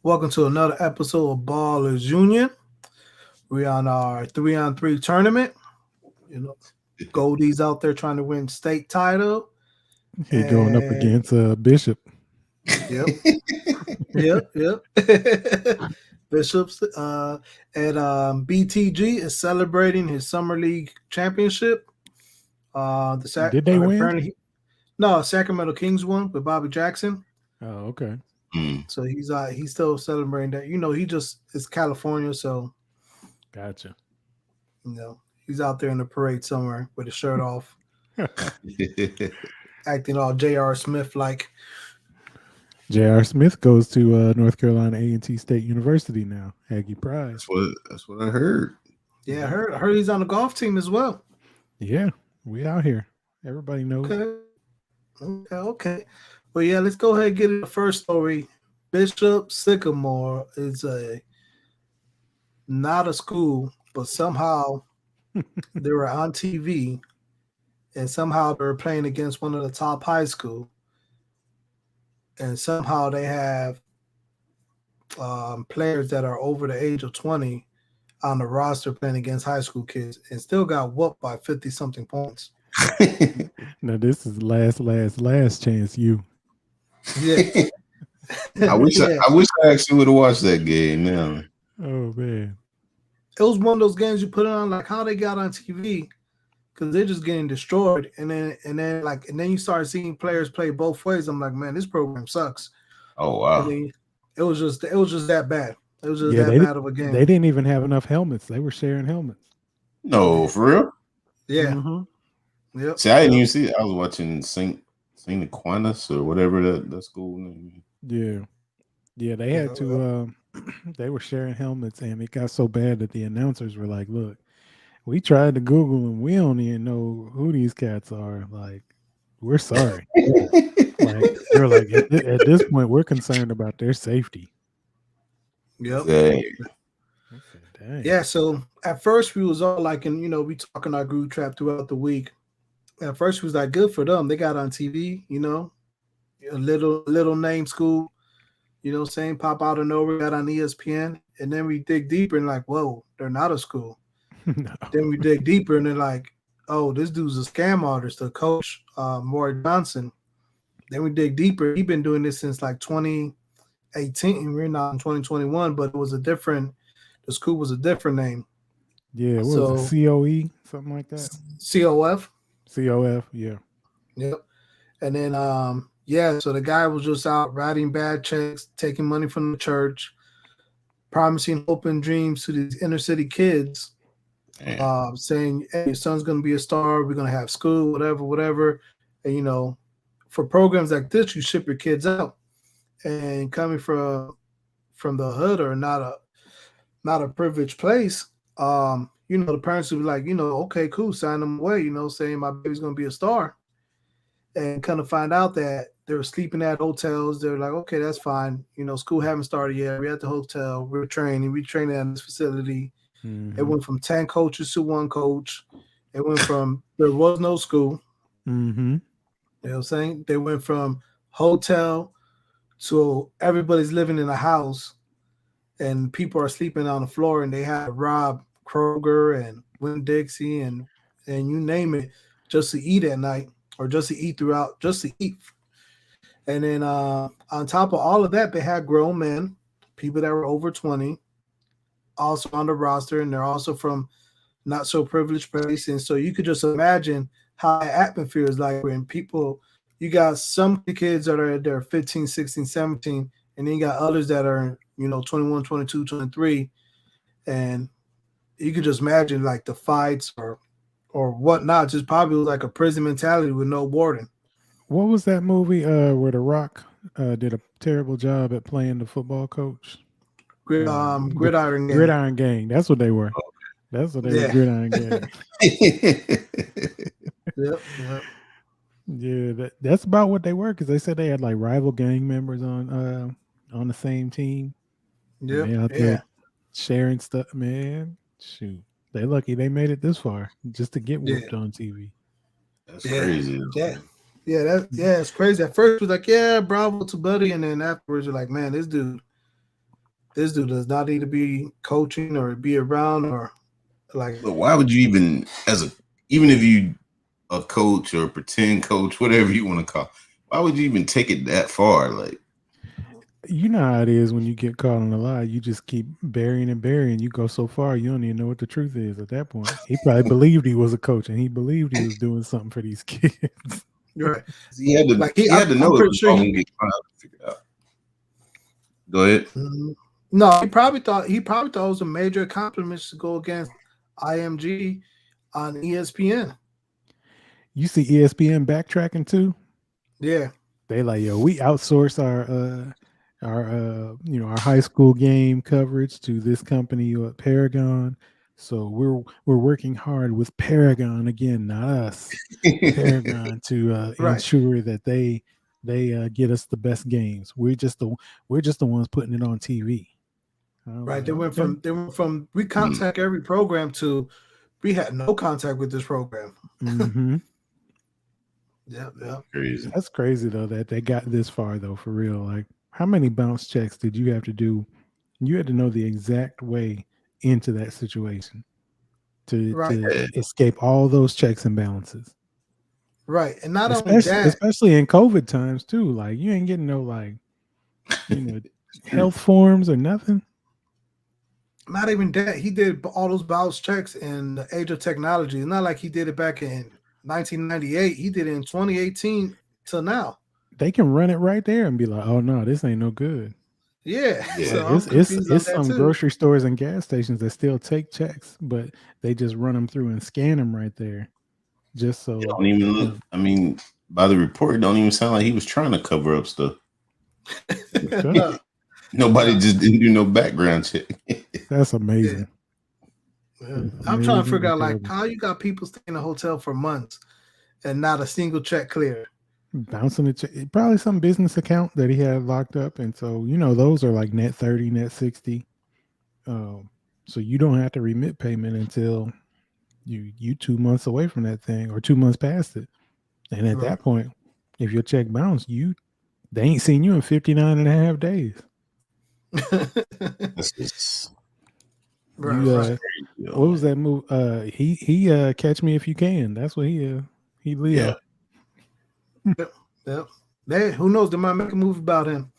Welcome to another episode of Ballers Union. We're on our 3-on-3 tournament. You know, Goldies out there trying to win state title. He going up against Bishop. Yep. yep. Bishops and BTG is celebrating his summer league championship. Did they win? No, Sacramento Kings won with Bobby Jackson. Oh, okay. So he's still celebrating that. You know, he just is California, so gotcha. You know, he's out there in the parade somewhere with his shirt off, acting all J.R. Smith like. J.R. Smith goes to North Carolina A&T State University now. Aggie Pride. That's what I heard. Yeah, I heard he's on the golf team as well. Yeah, we out here. Everybody knows. Okay. Well, yeah, let's go ahead and get into the first story. Bishop Sycamore is not a school, but somehow they were on TV, and somehow they were playing against one of the top high school, and somehow they have players that are over the age of 20 on the roster playing against high school kids, and still got whooped by 50-something points. Now this is last chance you. Yeah. I wish I actually would have watched that game now. Oh man. It was one of those games you put on like how they got on TV because they're just getting destroyed, and then you start seeing players play both ways. I'm like, man, this program sucks. Oh wow. It was just that bad. It was just that bad of a game. They didn't even have enough helmets. They were sharing helmets. No, for real? Yeah. Mm-hmm. Yep. See, I didn't even see it. I was watching St. Aquinas or whatever that school name. Yeah, they had to they were sharing helmets, and it got so bad that the announcers were like, look, we tried to Google and we don't even know who these cats are. Like, we're sorry. Like they're like at this point we're concerned about their safety. Yep. Dang. Yeah, so at first we was all like, and we talking our group chat throughout the week. At first we was like, good for them. They got on TV, a little name school, saying pop out of nowhere, got on ESPN. And then we dig deeper and like, whoa, they're not a school. No. Then we dig deeper and they're like, oh, this dude's a scam artist, the coach, Maury Johnson. Then we dig deeper. He's been doing this since like 2018. We're not in 2021, but the school was a different name. Yeah, what was it, COE, something like that? COF, yeah. Yep. And then, so the guy was just out writing bad checks, taking money from the church, promising hope and dreams to these inner city kids, saying, hey, your son's going to be a star. We're going to have school, whatever. And, for programs like this, you ship your kids out. And coming from the hood or not a privileged place, the parents would be like, okay, cool, sign them away, saying my baby's going to be a star. And kind of find out that they were sleeping at hotels. They're like, okay, that's fine. School haven't started yet. We're at the hotel. We're training at this facility. Mm-hmm. It went from 10 coaches to one coach. It went from there was no school. Mm-hmm. You know what I'm saying? They went from hotel to everybody's living in a house and people are sleeping on the floor, and they had Rob Kroger and Winn-Dixie and you name it just to eat at night. Or just to eat. And then on top of all of that, they had grown men, people that were over 20, also on the roster, and they're also from not so privileged places. And so you could just imagine how the atmosphere is like when you got some kids that are they're 15, 16, 17, and then you got others that are, 21, 22, 23. And you could just imagine like the fights or whatnot, just probably like a prison mentality with no warden. What was that movie where The Rock did a terrible job at playing the football coach? Gridiron Gang. Gridiron Gang. That's what they were. That's what they were. Gridiron Gang. Yep. Yeah, that's about what they were, because they said they had like rival gang members on the same team. Yeah. They out there sharing stuff, man. Shoot. They lucky they made it this far just to get whooped on TV. That's crazy. Yeah, it's crazy. At first, it was like, yeah, bravo to Buddy, and then afterwards, you're like, man, this dude, this dude does not need to be coaching or be around or like. But why would you even, even if you a coach or pretend coach, whatever you want to call, why would you even take it that far? Like, You know how it is when you get caught on a lie. You just keep burying and burying. You go so far, you don't even know what the truth is at that point. He probably believed he was a coach and he believed he was doing something for these kids. Right. he had to, Like he had to know I'm it pretty was sure all he. gonna get found out to figure it out. Go ahead. No, he probably thought it was a major accomplishment to go against IMG on ESPN. You see ESPN backtracking too? Yeah. They like, yo, we outsource our high school game coverage to this company Paragon. So we're working hard with Paragon again, not us. Paragon to Right. ensure that they get us the best games. We're just the ones putting it on TV. Right. Like, They went okay. from we contact every program to we had no contact with this program. Mm-hmm. Yeah. Crazy. That's crazy though that they got this far though, for real. Like, how many bounce checks did you have to do? You had to know the exact way into that situation to Right. escape all those checks and balances. Right. And not only that, Especially in COVID times too. Like, you ain't getting no like, health forms or nothing. not even that, he did all those bounce checks in the age of technology. It's not like he did it back in 1998. He did it in 2018 till now. They can run it right there and be like, "Oh no, this ain't no good." Yeah. Yeah. So Like, I'm confused on it's that some too. grocery stores and gas stations that still take checks, but they just run them through and scan them right there, just so. It don't even look. I mean, by the report, it don't even sound like he was trying to cover up stuff. Nobody just didn't do no background check. That's amazing. Yeah. I'm trying to figure out like how you got people staying in a hotel for months and not a single check clear. Bouncing it, probably some business account that he had locked up, and so those are like net 30, net 60. So you don't have to remit payment until you 2 months away from that thing or 2 months past it, and at that point, if your check bounced, they ain't seen you in 59 and a half days. That's just Right. What was that move? He Catch Me If You Can. That's what he Leo. Yep. Who knows? They might make a movie about him.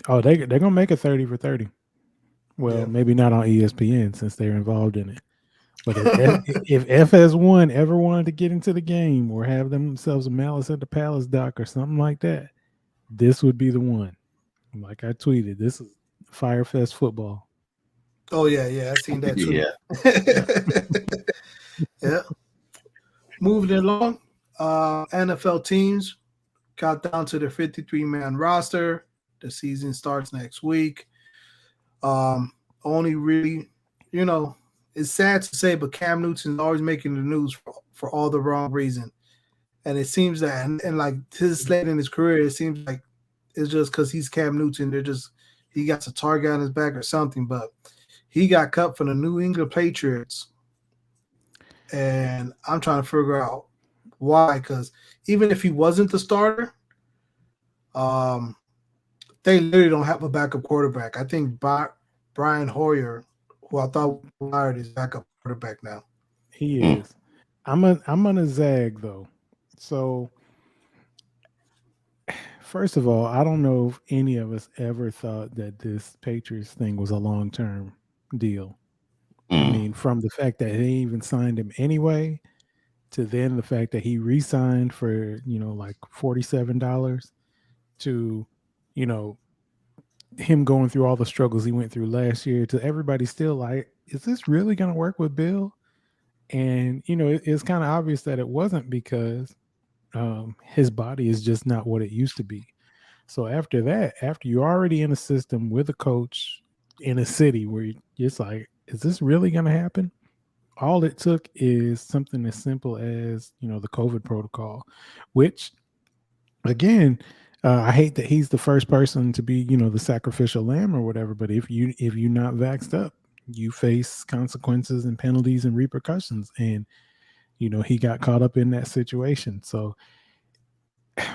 Oh, they're gonna make a 30 for 30. Well, maybe not on ESPN since they're involved in it. But if FS1 ever wanted to get into the game or have themselves a Malice at the Palace doc or something like that, this would be the one. Like I tweeted, this is Firefest football. Oh yeah, I seen that too. Yeah. Moving along, NFL teams got down to their 53-man roster. The season starts next week. Only really, it's sad to say, but Cam Newton's always making the news for all the wrong reason. And it seems that, and like his late in his career, it seems like it's just because he's Cam Newton. He got a target on his back or something. But he got cut from the New England Patriots. And I'm trying to figure out why, because even if he wasn't the starter, they literally don't have a backup quarterback. I think Brian Hoyer, who I thought was hired, is backup quarterback now. He is. I'm gonna zag though. So first of all, I don't know if any of us ever thought that this Patriots thing was a long-term deal. I mean, from the fact that they even signed him anyway, to then the fact that he re-signed for, like $47, to, him going through all the struggles he went through last year, to everybody still like, is this really going to work with Bill? And, it's kind of obvious that it wasn't, because his body is just not what it used to be. So after that, after you're already in a system with a coach in a city where it's like, is this really going to happen? All it took is something as simple as, the COVID protocol, which, again, I hate that he's the first person to be, the sacrificial lamb or whatever. But if you're not vaxxed up, you face consequences and penalties and repercussions. And, he got caught up in that situation. So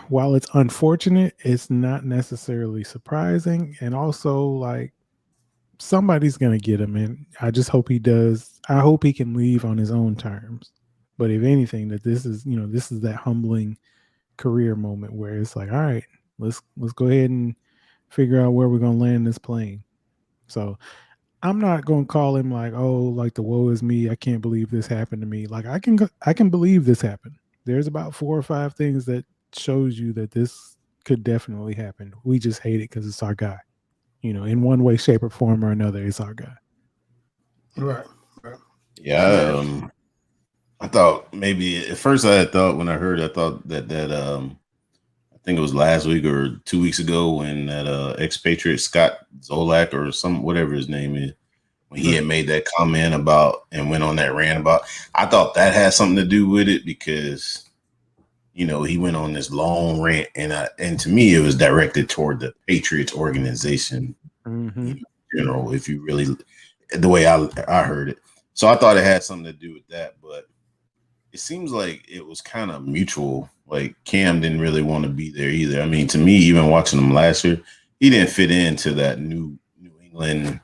while it's unfortunate, it's not necessarily surprising. And also, like, somebody's gonna get him, and I just hope he does. I hope he can leave on his own terms. But if anything, that this is that humbling career moment where it's like, all right, let's go ahead and figure out where we're gonna land this plane. So I'm not gonna call him like, oh, like the woe is me. I can't believe this happened to me. Like I can believe this happened. There's about 4 or 5 things that shows you that this could definitely happen. We just hate it because it's our guy. In one way, shape, or form or another, it's our guy. Right. Yeah. I thought maybe at first I thought that I think it was last week or 2 weeks ago when that expatriate Scott Zolak or whatever his name is, when he had made that comment about and went on that rant about, I thought that had something to do with it because, he went on this long rant and to me it was directed toward the Patriots organization in general, if you really, the way I heard it. So I thought it had something to do with that, but it seems like it was kind of mutual. Like Cam didn't really want to be there either. I mean, to me, even watching him last year, he didn't fit into that New England,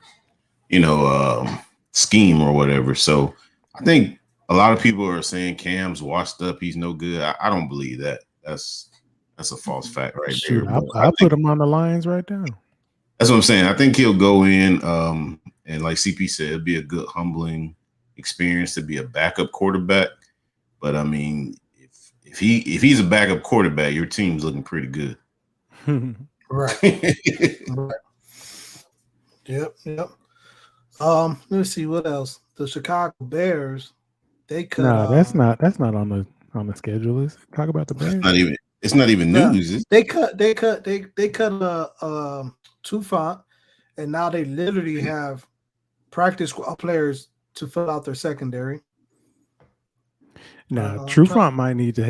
scheme or whatever. So I think a lot of people are saying Cam's washed up. He's no good. I don't believe that. That's a false fact right there. I'll put him on the Lions right now. That's what I'm saying. I think he'll go in, and like CP said, it'll be a good, humbling experience to be a backup quarterback. But I mean, if he's a backup quarterback, your team's looking pretty good. Right. Right. Yep. Let me see what else. The Chicago Bears, they could. No, that's not on the schedule. Let's talk about the Bears. It's not even news. They cut Tufant, and now they literally have practice players to fill out their secondary. Now, Trufant might need to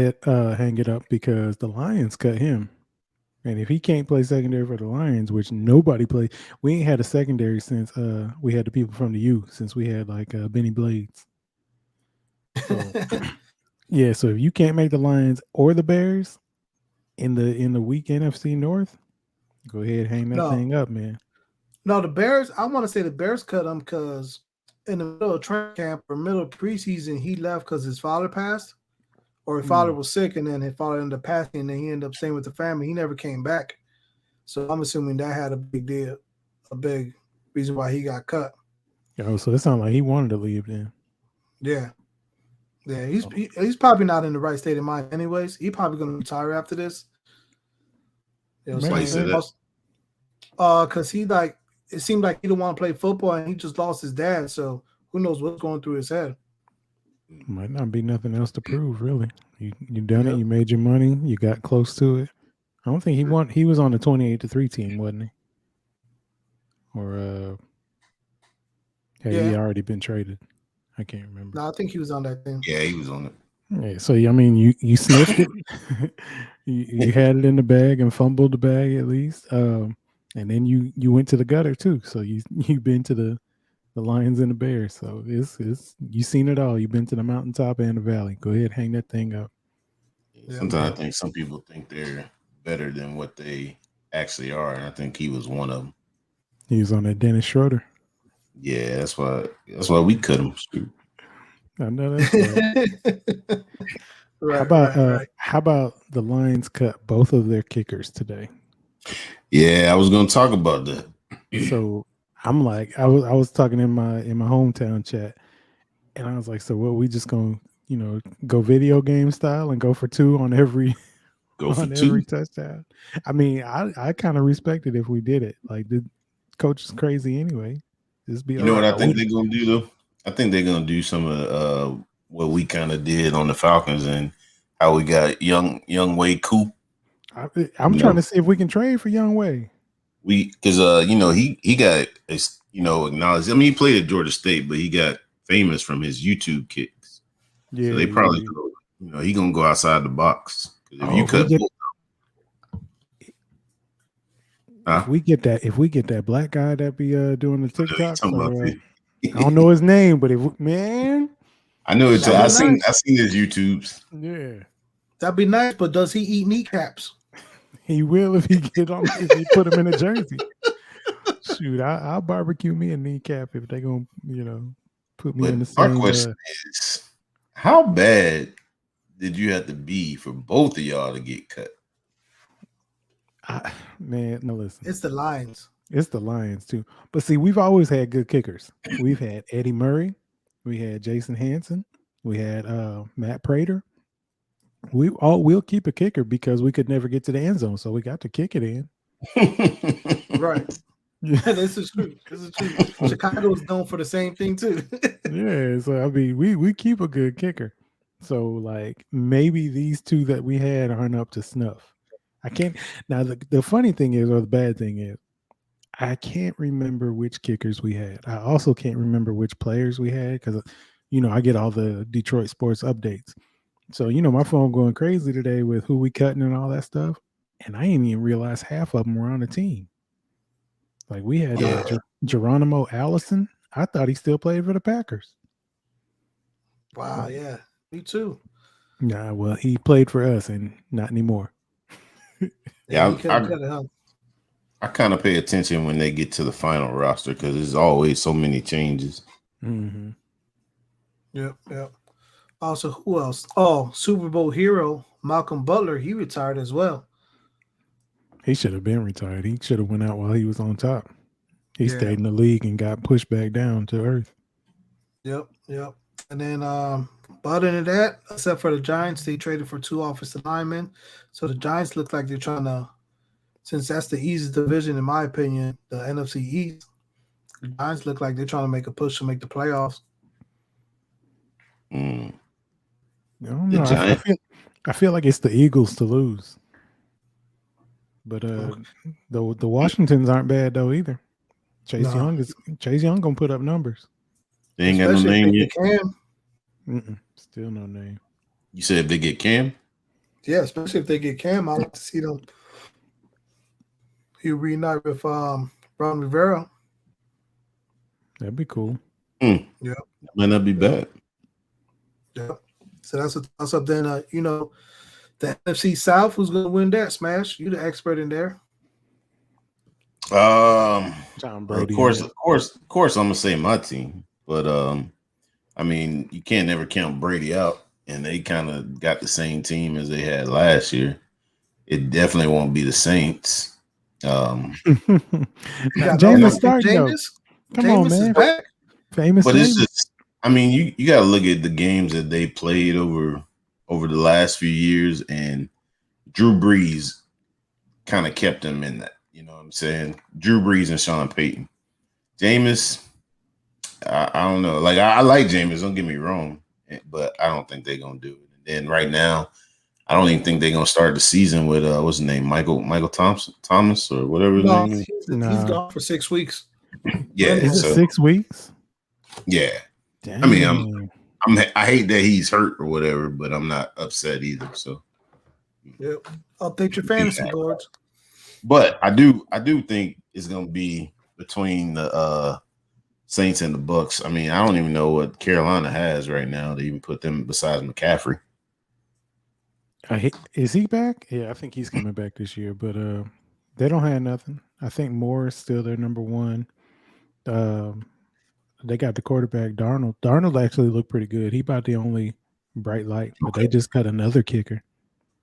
hang it up because the Lions cut him. And if he can't play secondary for the Lions, which nobody played, we ain't had a secondary since we had the people from the U, since we had like Benny Blades. So, yeah, so if you can't make the Lions or the Bears in the weak NFC North, go ahead, hang that thing up, man. No, the Bears, I want to say the Bears cut him because in the middle of training camp or middle of preseason, he left because his father passed. Or his father was sick, and then his father ended up passing, and then he ended up staying with the family. He never came back. So I'm assuming that had a big reason why he got cut. Oh, so it sounds like he wanted to leave then. Yeah. Yeah, he's probably not in the right state of mind anyways. He probably going to retire after this. Why you say that? Because it seemed like he didn't want to play football, and he just lost his dad. So who knows what's going through his head. Might not be nothing else to prove, really. You done it. You made your money. You got close to it. I don't think he was on the 28-3 team, wasn't he? Or he already been traded? I can't remember. No, I think he was on that team. Yeah, he was on it. Yeah, so I mean, you sniffed it. you had it in the bag and fumbled the bag at least, and then you went to the gutter too. So you've been to the Lions and the Bears. So it's you've seen it all. You've been to the mountaintop and the valley. Go ahead, hang that thing up. Sometimes I think some people think they're better than what they actually are, and I think he was one of them. He was on that Dennis Schroeder. Yeah, that's why we cut him. I know that's right. How about the Lions cut both of their kickers today? Yeah, I was going to talk about that. So I'm like, I was talking in my hometown chat, and I was like, so what? We just gonna go video game style and go for 2 on every every touchdown. I mean, I kind of respect it if we did it. Like the coach is crazy anyway. Just be. You know what I think they're gonna do though? I think they're gonna do some of what we kind of did on the Falcons and how we got young Wade Coop. I'm trying to see if we can trade for Young Wade. Because he got acknowledged. I mean, he played at Georgia State, but he got famous from his YouTube kicks. Yeah, so they probably he gonna go outside the box. If we get that black guy that be doing the TikTok, I don't know his name, but I know it's. I seen his YouTubes. Yeah, that'd be nice. But does he eat kneecaps? He will if he put him in a jersey. Shoot, I'll barbecue me a kneecap if they gonna, put me in the But my same. question is, how bad did you have to be for both of y'all to get cut? Man, no, listen. It's the Lions. It's the Lions too. But see, we've always had good kickers. We've had Eddie Murray, we had Jason Hanson, we had Matt Prater. We'll keep a kicker because we could never get to the end zone, so we got to kick it in. Right. This is true. Chicago is known for the same thing too. Yeah, so I mean, we keep a good kicker. So like maybe these two that we had aren't up to snuff. I can't. Now the funny thing is, or the bad thing is, I can't remember which kickers we had. I also can't remember which players we had because, I get all the Detroit sports updates. So, my phone going crazy today with who we cutting and all that stuff. And I didn't even realize half of them were on the team. Like we had Geronimo Allison. I thought he still played for the Packers. Wow, yeah. Me too. Nah, well, he played for us and not anymore. Yeah, I I kind of pay attention when they get to the final roster because there's always so many changes. Mm-hmm. Yep. Also, who else? Oh, Super Bowl hero Malcolm Butler. He retired as well. He should have been retired. He should have went out while he was on top. He stayed in the league and got pushed back down to earth. Yep. And then, but other than that, except for the Giants, they traded for 2 offensive linemen. So the Giants look like they're trying to, since that's the easiest division in my opinion, the NFC East. The Giants look like they're trying to make a push to make the playoffs. I don't know. I feel like it's the Eagles to lose. But the Washingtons aren't bad though either. Chase Young gonna put up numbers. They ain't got no name yet. Still no name. You said if they get Cam? Yeah, especially if they get Cam, I'd like to see them. He'll reunite with Ron Rivera. That'd be cool. Yeah, might not be bad. Yeah. So that's up then. The NFC South, who's going to win that? Smash, you the expert in there. Tom Brady. Of course, I'm gonna say my team, but I mean, you can't never count Brady out, and they kind of got the same team as they had last year. It definitely won't be the Saints. Jameis starting though. Come on, man. Famous, but it's just. I mean, you got to look at the games that they played over the last few years, and Drew Brees kind of kept them in that. You know what I'm saying? Drew Brees and Sean Payton. Jameis, I don't know. Like, I like Jameis, don't get me wrong, but I don't think they're going to do it. And then right now, I don't even think they're going to start the season with, what's his name, Michael Thomas or whatever his name is. He's gone for 6 weeks. Yeah. Is it 6 weeks? Yeah. Dang. I mean, I hate that he's hurt or whatever, but I'm not upset either. So, yep, update your fantasy boards. But I do think it's gonna be between the Saints and the Bucks. I mean, I don't even know what Carolina has right now to even put them besides McCaffrey. Is he back? Yeah, I think he's coming back this year. But they don't have nothing. I think Moore is still their number one. They got the quarterback, Darnold. Darnold actually looked pretty good. He about the only bright light, but they just cut another kicker.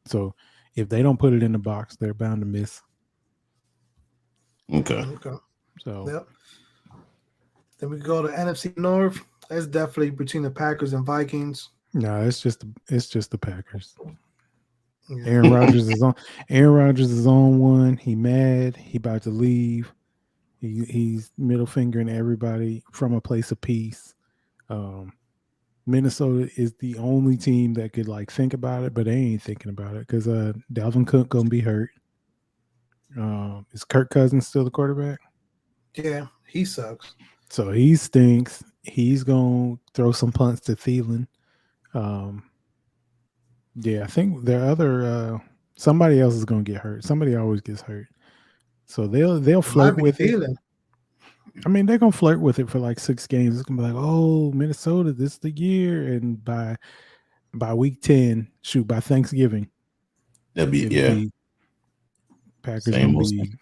So if they don't put it in the box, they're bound to miss. Okay. So yep. Then we go to NFC North. That's definitely between the Packers and Vikings. No, it's just the Packers. Yeah. Aaron Rodgers is on one. He mad. He about to leave. He's middle fingering everybody from a place of peace. Minnesota is the only team that could think about it, but they ain't thinking about it because Dalvin Cook gonna be hurt. Is Kirk Cousins still the quarterback? Yeah, he sucks. So he stinks. He's gonna throw some punts to Thielen. Yeah, I think the other somebody else is gonna get hurt. Somebody always gets hurt. So they'll flirt with it. I mean, they're gonna flirt with it for 6 games. It's gonna be like, oh, Minnesota, this is the year. And by week 10, by Thanksgiving, that'd be Packers Same gonna be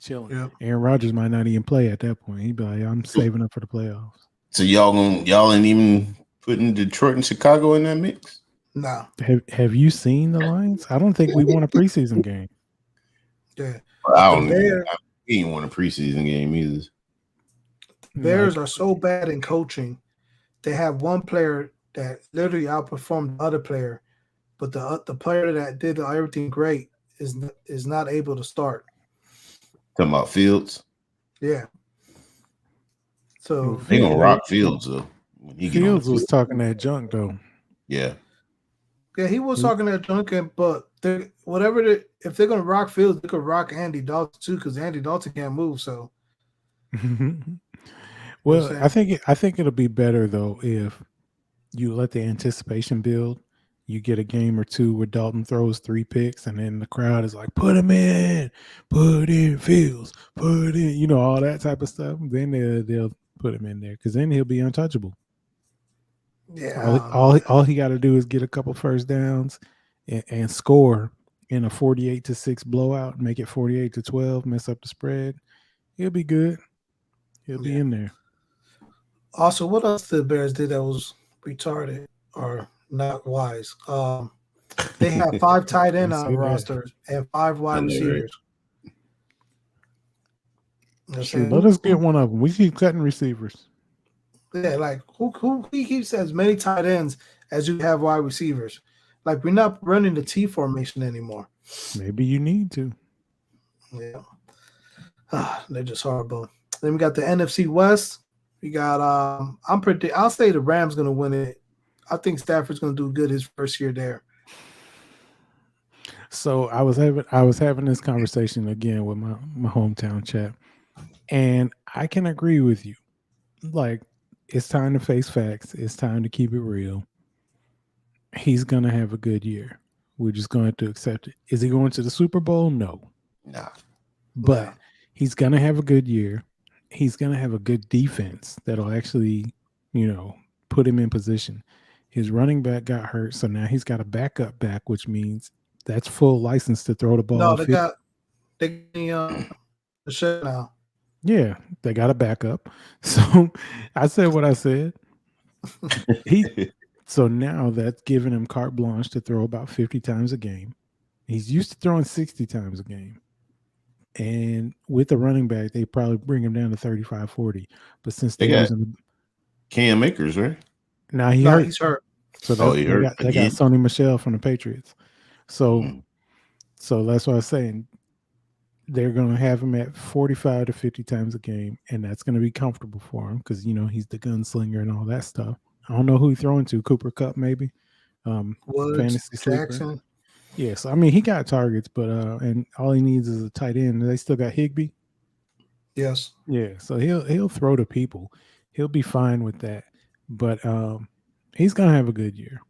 chilling. Yep. Aaron Rodgers might not even play at that point. He'd be like, I'm saving up for the playoffs. So y'all ain't even putting Detroit and Chicago in that mix? No. Have you seen the Lions? I don't think we won a preseason game. Yeah. I The don't Bears, he ain't won a preseason game either. Bears are so bad in coaching. They have one player that literally outperformed the other player, but the player that did everything great is not able to start. Talking about Fields. Yeah. So They gonna rock Fields though. When he get on the Fields was field. talking that junk though. Yeah. yeah, he was talking that Duncan, but if they're gonna rock Fields, they could rock Andy Dalton too, because Andy Dalton can't move. So Well, I think it'll be better though if you let the anticipation build. You get a game or two where Dalton throws 3 picks, and then the crowd is like, "Put him in, put in Fields, put in," all that type of stuff. Then they'll put him in there because then he'll be untouchable. yeah, All he got to do is get a couple first downs and score in a 48-6 blowout, make it 48-12, mess up the spread. He'll be good. He'll be in there. Also, what else the Bears did that was retarded or not wise? They have 5 tight end on rosters and 5 wide receivers. Right. Let us get one of them. We keep cutting receivers. Yeah, like who keeps as many tight ends as you have wide receivers? Like we're not running the T formation anymore. Maybe you need to. Yeah, they're just horrible. Then we got the NFC West. We got I'll say the Rams gonna win it. I think Stafford's gonna do good his first year there. So I was having this conversation again with my hometown chat, and I can agree with you. Like, it's time to face facts. It's time to keep it real. He's gonna have a good year. We're just going to have to accept it. Is he going to the Super Bowl? No. Nah. But he's gonna have a good year. He's gonna have a good defense that'll actually, put him in position. His running back got hurt, so now he's got a backup back, which means that's full license to throw the ball. No, they got the shit now. Yeah, they got a backup. So I said what I said. So now that's giving him carte blanche to throw about 50 times a game. He's used to throwing 60 times a game. And with the running back, they probably bring him down to 35, 40. But since they're using Cam Akers, right? Now he's hurt. So they got Sony Michel from the Patriots. So that's what I was saying. They're going to have him at 45 to 50 times a game, and that's going to be comfortable for him because, he's the gunslinger and all that stuff. I don't know who he's throwing to. Cooper Kupp, maybe. Woods, Fantasy Jackson. Sleeper. Yes, I mean, he got targets, but and all he needs is a tight end. They still got Higbee. Yes. Yeah, so he'll throw to people. He'll be fine with that. But he's going to have a good year.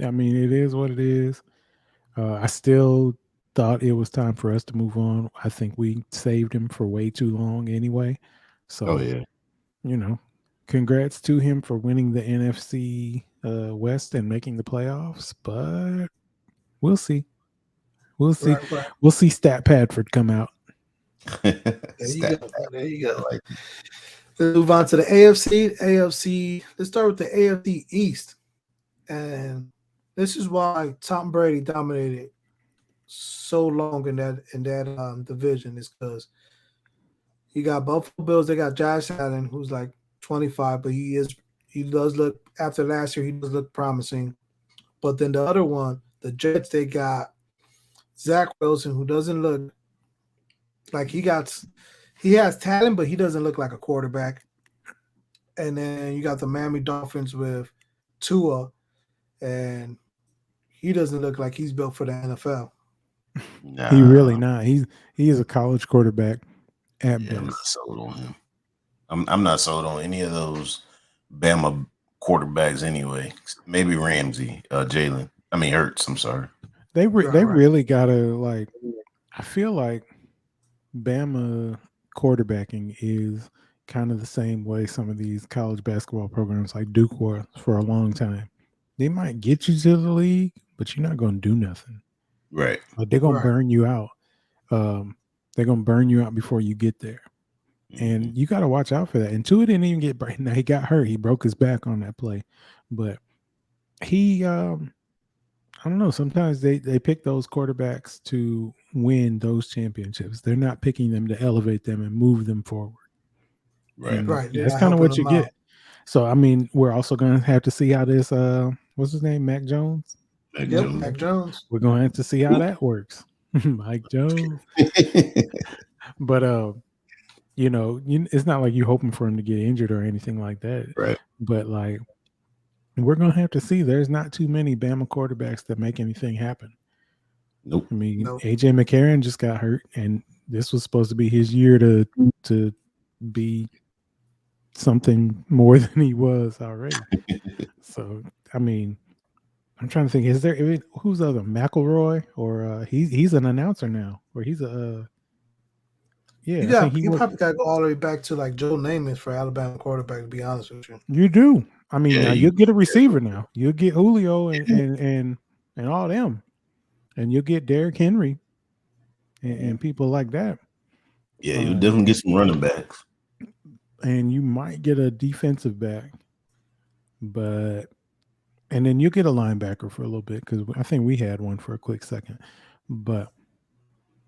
I mean, it is what it is. I still thought it was time for us to move on. I think we saved him for way too long anyway. So, congrats to him for winning the NFC West and making the playoffs. But we'll see. We'll see. Right. We'll see Stat Padford come out. There you go. Let's move on to the AFC. Let's start with the AFC East. And this is why Tom Brady dominated so long in that division, is because you got Buffalo Bills. They got Josh Allen, who's like 25, but he does look, after last year, he does look promising. But then the other one, the Jets, they got Zach Wilson, who doesn't look like he has talent, but he doesn't look like a quarterback. And then you got the Miami Dolphins with Tua, and he doesn't look like he's built for the NFL. Nah. He really not. He is a college quarterback at best. I'm not sold on him. I'm not sold on any of those Bama quarterbacks anyway. Maybe Ramsey, Jalen. I mean Hurts. I'm sorry. They really gotta I feel like Bama quarterbacking is kind of the same way some of these college basketball programs like Duke were for a long time. They might get you to the league, but you're not going to do nothing. Right. Like they're going to burn you out. They're gonna burn you out before you get there, and you got to watch out for that. And Tua didn't even get. Now he got hurt. He broke his back on that play, but he I don't know. Sometimes they pick those quarterbacks to win those championships. They're not picking them to elevate them and move them forward. Right. Right. That's kind of what you get. So I mean, we're also going to have to see how this what's his name, Mac Jones. Mac Jones. We're going to have to see how that works, Mike Jones. But you know, it's not like you're hoping for him to get injured or anything like that. Right. But like, we're going to have to see. There's not too many Bama quarterbacks that make anything happen. Nope. I mean, AJ McCarron just got hurt, and this was supposed to be his year to be something more than he was already. So, I mean, I'm trying to think. Is there who's the other McElroy or he's an announcer now, or he's a yeah. You probably got to go all the way back to like Joe Namath for Alabama quarterback. To be honest with you, you do. I mean, now you'll get a receiver now. You'll get Julio and all them, and you'll get Derrick Henry and people like that. Yeah, you'll definitely get some running backs, and you might get a defensive back, and then you get a linebacker for a little bit because I think we had one for a quick second, but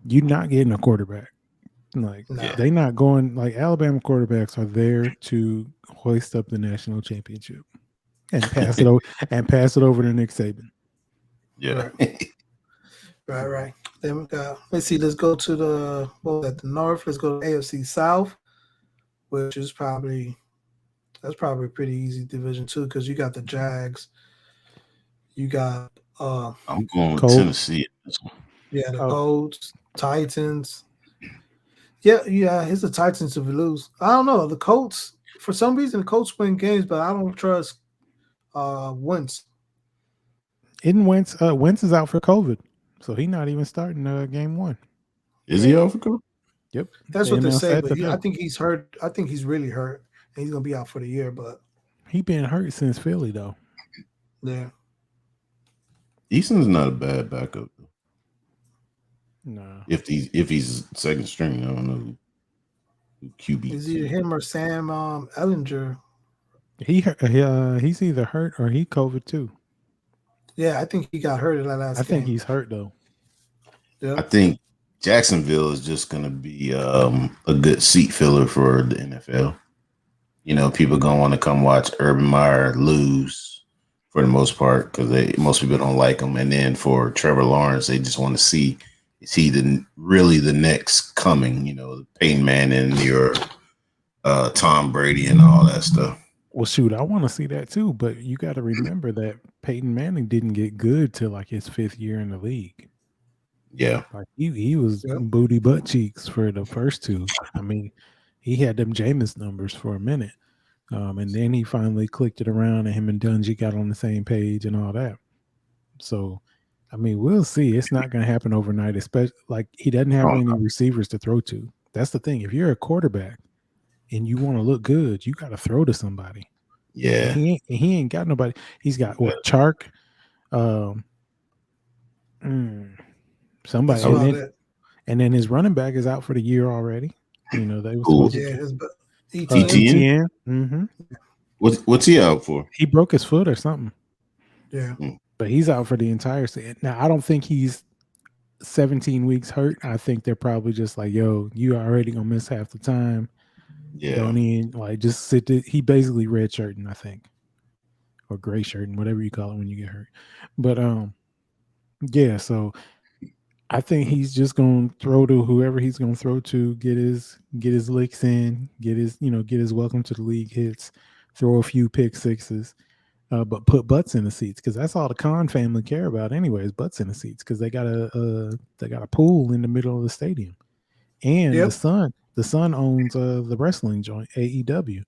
you're not getting a quarterback. Like they not going like Alabama quarterbacks are there to hoist up the national championship and pass it over to Nick Saban. Yeah. Right. Then let's see. Let's go to the North. Let's go to AFC South, which is probably a pretty easy division too because you got the Jags. You got I'm going with Tennessee. Yeah, the Colts, Titans. Yeah, it's the Titans if we lose. I don't know. The Colts, for some reason, the Colts win games, but I don't trust Wentz. Wentz is out for COVID, so he's not even starting game one. Is he out for COVID? Yep. That's what they say, but I think he's hurt. I think he's really hurt, and he's going to be out for the year, but he been hurt since Philly, though. Yeah. Easton's not a bad backup. No. If he's second string, I don't know who QB. Is either him or Sam Ellinger? He's either hurt or he COVID too. Yeah, I think he got hurt in that last game. I think he's hurt though. Yeah. I think Jacksonville is just going to be a good seat filler for the NFL. You know, people going to want to come watch Urban Meyer lose for the most part because most people don't like him. And then for Trevor Lawrence, they just want to see is he really the next coming, you know, Peyton Manning, your Tom Brady and all that stuff. Well, shoot, I want to see that too, but you got to remember that Peyton Manning didn't get good till like his 5th year in the league. Yeah, like he was booty butt cheeks for the first 2. I mean, he had them Jameis numbers for a minute, and then he finally clicked it around, and him and Dungy got on the same page and all that. So, I mean, we'll see. It's not going to happen overnight, especially like he doesn't have any receivers to throw to. That's the thing. If you're a quarterback and you want to look good, you got to throw to somebody. Yeah. And he ain't got nobody. He's got Chark, somebody. And then his running back is out for the year already. You know, they were supposed to ETN. Mm-hmm. What's he out for? He broke his foot or something. Yeah. But he's out for the entire season. Now, I don't think he's 17 weeks hurt. I think they're probably just like, yo, you already gonna miss half the time. Yeah. Don't even like just sit there. He basically red shirting, I think. Or gray shirting, whatever you call it when you get hurt. But yeah, so I think he's just gonna throw to whoever he's gonna throw to, get his licks in, get his welcome to the league hits, throw a few pick sixes. But put butts in the seats because that's all the Khan family care about, anyways. Butts in the seats because they got a pool in the middle of the stadium, and the son owns the wrestling joint AEW.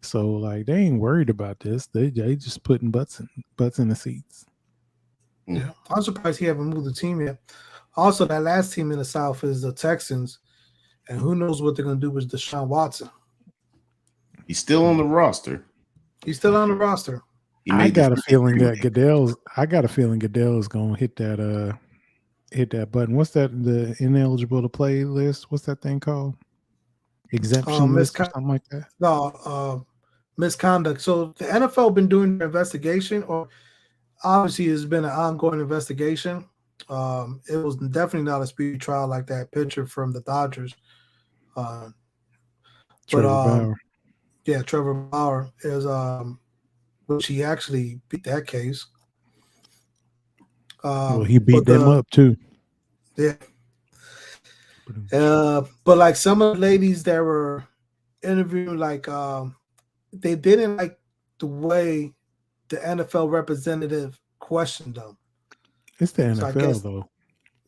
So like they ain't worried about this. They just putting butts in the seats. Yeah, I'm surprised he haven't moved the team yet. Also, that last team in the South is the Texans, and who knows what they're gonna do with Deshaun Watson. He's still on the roster. He's still on the roster. I got a feeling Goodell's going to hit that hit that button. What's that? The ineligible to play list? What's that thing called? Exemption list or something like that? No, misconduct. So the NFL been doing their investigation, or obviously it's been an ongoing investigation. It was definitely not a speedy trial like that picture from the Dodgers. Trevor Bauer. Yeah, Trevor Bauer is which he actually beat that case. Well, he beat them up too. Yeah. But like some of the ladies that were interviewed, like they didn't like the way the NFL representative questioned them. It's the NFL though.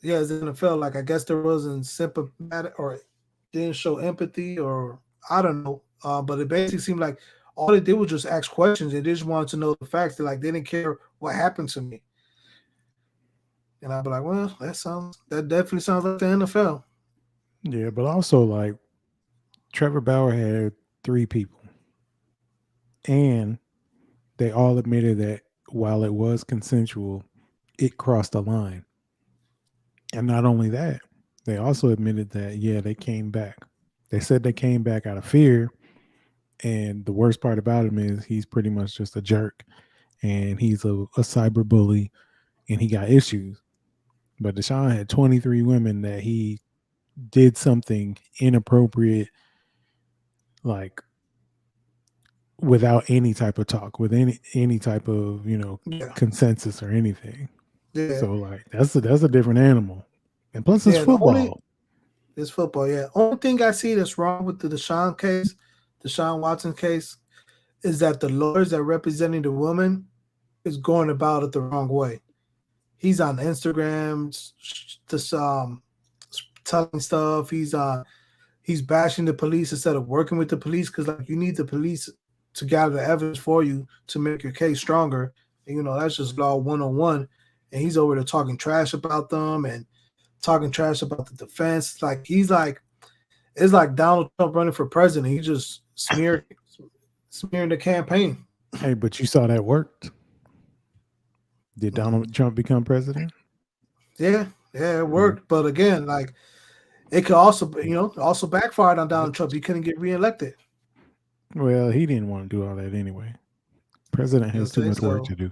Yeah, it's the NFL. Like I guess there wasn't sympathetic or didn't show empathy, or I don't know. But it basically seemed like all they did was just ask questions. They just wanted to know the facts. They didn't care what happened to me. And I'd be like, well, that definitely sounds like the NFL. Yeah, but also like Trevor Bauer had 3 people, and they all admitted that while it was consensual, it crossed the line. And not only that, they also admitted that, yeah, they came back. They said they came back out of fear. And the worst part about him is he's pretty much just a jerk, and he's a cyber bully, and he got issues. But Deshaun had 23 women that he did something inappropriate, like without any type of talk, with any type of consensus or anything. Yeah. So like that's a different animal, and plus it's football. It's football, yeah. Only thing I see that's wrong with the Deshaun Watson case, is that the lawyers that are representing the woman is going about it the wrong way. He's on Instagram, just telling stuff. He's bashing the police instead of working with the police, because like you need the police to gather the evidence for you to make your case stronger. And that's just law 101. And he's over there talking trash about them and talking trash about the defense. It's like Donald Trump running for president. He just smearing the campaign. Hey, but you saw that worked. Did Donald Trump become president? Yeah, it worked. But again, like it could also, also backfired on Donald Trump. He couldn't get reelected. Well, he didn't want to do all that anyway. President has too much work to do.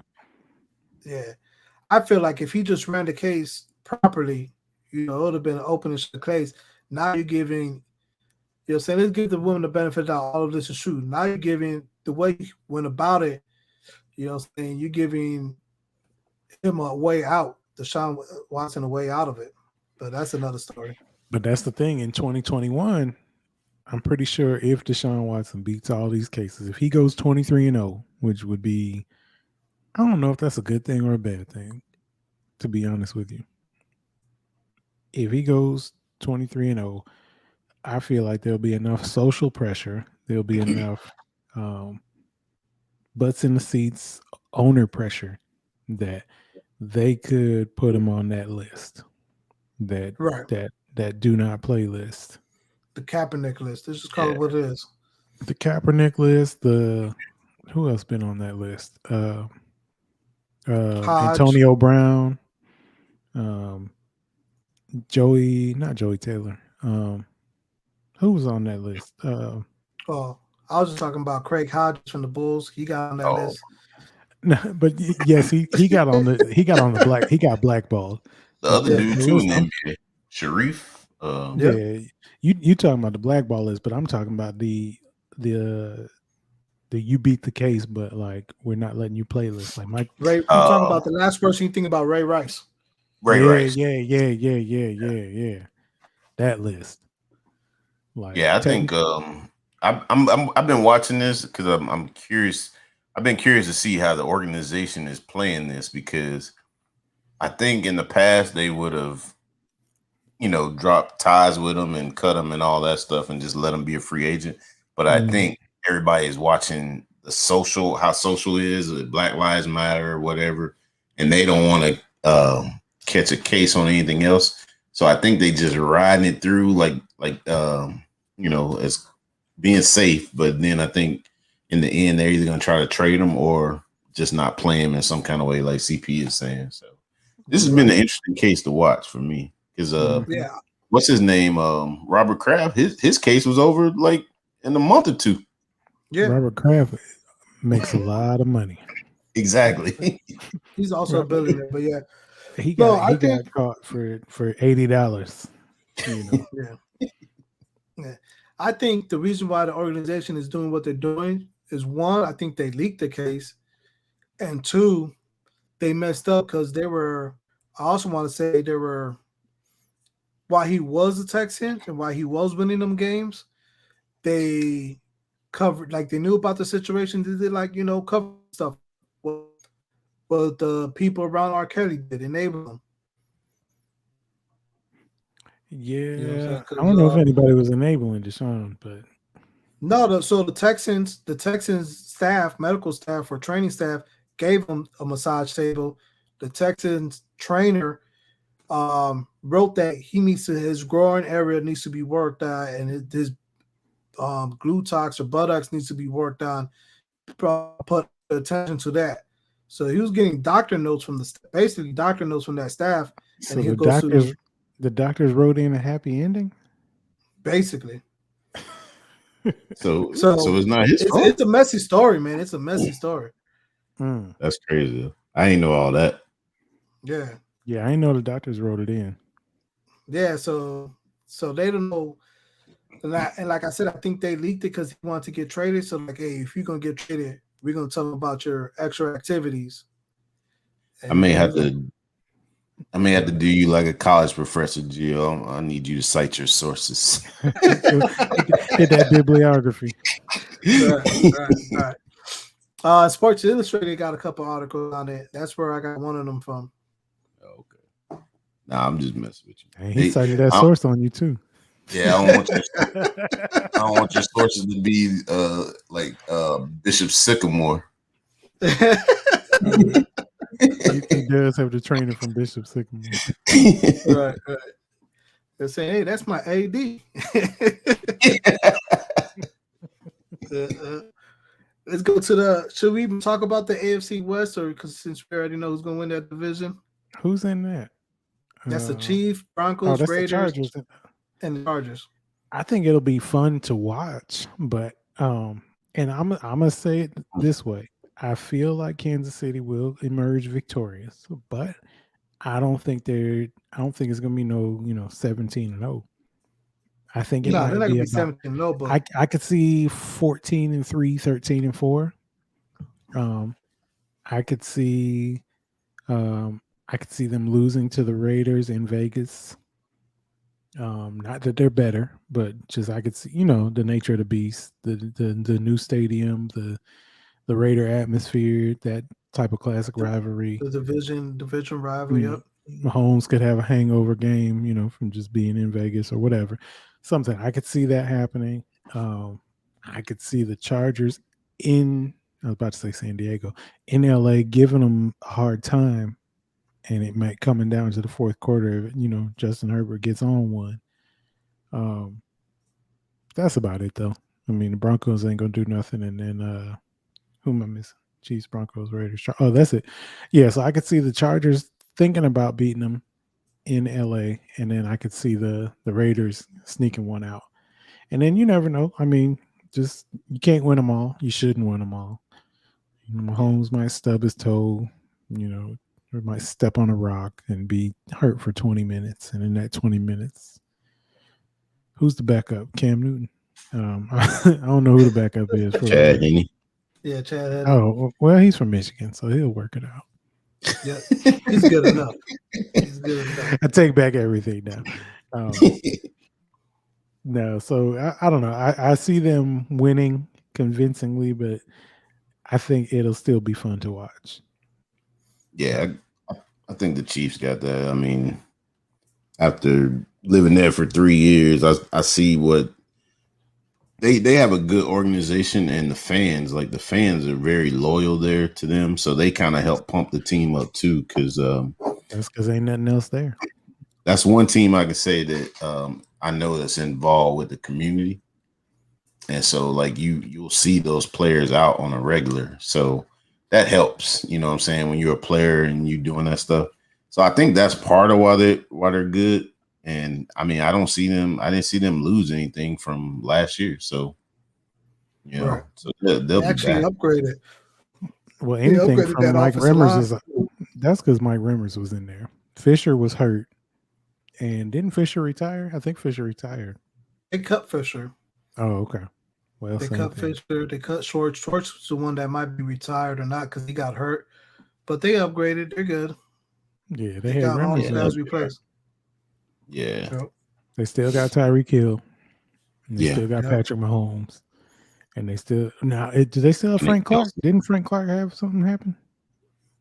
Yeah. I feel like if he just ran the case properly, it would have been an open case. Now you're giving, saying, let's give the woman the benefit of all of this is true. Now you're giving the way he went about it, saying you're giving him a way out, Deshaun Watson a way out of it. But that's another story. But that's the thing. In 2021, I'm pretty sure if Deshaun Watson beats all these cases, if he goes 23-0, which would be, I don't know if that's a good thing or a bad thing, to be honest with you. If he goes 23-0, I feel like there'll be enough social pressure. There'll be enough butts in the seats, owner pressure, that they could put him on that list. That do not play list. The Kaepernick list. This is called what it is. The Kaepernick list. Who else been on that list? Antonio Brown. Not Joey Taylor. Who was on that list? I was just talking about Craig Hodges from the Bulls. He got on that list. No, but yes, he got on the black. He got blackballed. The other dude too in the NBA, Sharif. Yeah, you talking about the blackball list, but I'm talking about the you beat the case, but like we're not letting you play list. Like Mike, Ray, you talking about the last person you think about? Ray Rice. Rice. Yeah. That list. Like, yeah, I think I've been watching this because I'm curious. I've been curious to see how the organization is playing this, because I think in the past they would have, dropped ties with him and cut him and all that stuff and just let him be a free agent. But I think everybody is watching how social is, Black Lives Matter or whatever, and they don't want to catch a case on anything else. So I think they just riding it through as being safe. But then I think in the end, they're either going to try to trade him or just not play him in some kind of way, like CP is saying. So This has been an interesting case to watch for me because what's his name? Robert Kraft. His case was over like in a month or two. Yeah, Robert Kraft makes a lot of money. Exactly. He's also a billionaire, but yeah, he got caught for $80. You know. Yeah. I think the reason why the organization is doing what they're doing is, one, I think they leaked the case, and two, they messed up because they were. I also want to say they were. While he was a Texan and while he was winning them games, they covered, like, they knew about the situation. They did, like, cover stuff. What the people around R. Kelly did, enable them. Yeah, I don't know if anybody was enabling Deshaun, but no. So the Texans staff, medical staff or training staff, gave him a massage table. The Texans trainer wrote that his groin area needs to be worked on, and his glutes or buttocks needs to be worked on. Put attention to that. So he was getting doctor notes from that staff. So the doctors wrote in a happy ending. Basically. So it's not his fault. It's a messy story, man. It's a messy story. That's crazy. I ain't know all that. Yeah. Yeah, I didn't know the doctors wrote it in. Yeah, so they don't know. And like I said, I think they leaked it because he wanted to get traded. So, like, hey, if you're gonna get traded, we're gonna talk about your extra activities. And I may have to do you like a college professor, Gio. I need you to cite your sources. Hit that bibliography. Right. Sports Illustrated got a couple articles on it. That's where I got one of them from. Okay. Nah, I'm just messing with you. And he cited that source on you too. Yeah, I don't want your sources to be like Bishop Sycamore. He does have the training from Bishop Sycamore. Right. They're saying, hey, that's my AD. Let's go to should we even talk about the AFC West, or because since we already know who's going to win that division? Who's in that? That's the Chiefs, Broncos, Raiders, Chargers. And the Chargers. I think it'll be fun to watch, but and I'm gonna say it this way. I feel like Kansas City will emerge victorious, but I don't think it's gonna be no 17-0. I think it might be about 17-0, but I could see 14-3, 13-4. I could see them losing to the Raiders in Vegas. Not that they're better, but just I could see, the nature of the beast, the new stadium, the Raider atmosphere, that type of classic rivalry. The division rivalry. Yep. Mahomes could have a hangover game, from just being in Vegas or whatever. Something I could see that happening. I could see the Chargers I was about to say San Diego, in LA, giving them a hard time. And it might coming down to the fourth quarter, Justin Herbert gets on one. That's about it, though. I mean, the Broncos ain't going to do nothing. And then who am I missing? Chiefs, Broncos, Raiders. Oh, that's it. Yeah, so I could see the Chargers thinking about beating them in L.A., and then I could see the Raiders sneaking one out. And then you never know. I mean, just you can't win them all. You shouldn't win them all. Mahomes might stub his toe, or might step on a rock and be hurt for 20 minutes. And in that 20 minutes, who's the backup? Cam Newton. I don't know who the backup is. For Chad Henne. Yeah, Chad Henne. Oh, well, he's from Michigan, so he'll work it out. Yeah, he's good enough. I take back everything now. No, so I don't know. I see them winning convincingly, but I think it'll still be fun to watch. Yeah, I think the Chiefs got that. I mean, after living there for 3 years, I see what they have a good organization, and the fans are very loyal there to them, so they kind of help pump the team up too. Because that's because ain't nothing else there. That's one team I could say that I know that's involved with the community, and so like you'll see those players out on a regular, so that helps. You know what I'm saying? When you're a player and you doing that stuff, So I think that's part of why they're good. And I mean, I didn't see them lose anything from last year. So Right. so they'll They be actually back. upgraded. Well, They anything upgraded from that Mike offensive Remmers line. is that's because Mike Remmers was in there. Fisher was hurt, and didn't Fisher retire? I think Fisher retired. They cut Fisher. Oh, okay. Well, They same cut thing. Fisher. They cut Schwartz. Schwartz was the one that might be retired or not because he got hurt. But they upgraded. They're good. Yeah, They had got all Remmers the guys replaced. Yeah. Yep. They still got Tyreek Hill. And they Yeah. still got Yep. Patrick Mahomes. And they still do they still have Frank Clark? Didn't Frank Clark have something happen?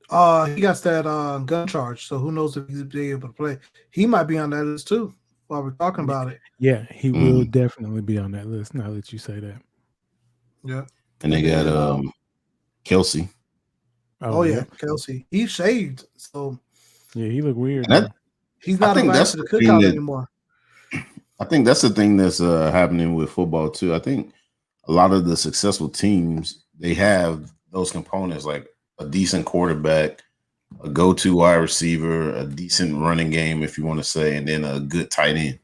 He got that gun charge, so who knows if he'll be able to play. He might be on that list too while we're talking about it. Yeah, he will definitely be on that list now that you say that. Yeah. And they got Kelsey. Oh yeah, Kelsey. He shaved, so yeah, he looked weird. He's not invited to the cookout anymore. I think that's the thing that's happening with football too. I think a lot of the successful teams, they have those components like a decent quarterback, a go-to wide receiver, a decent running game, if you want to say, and then a good tight end.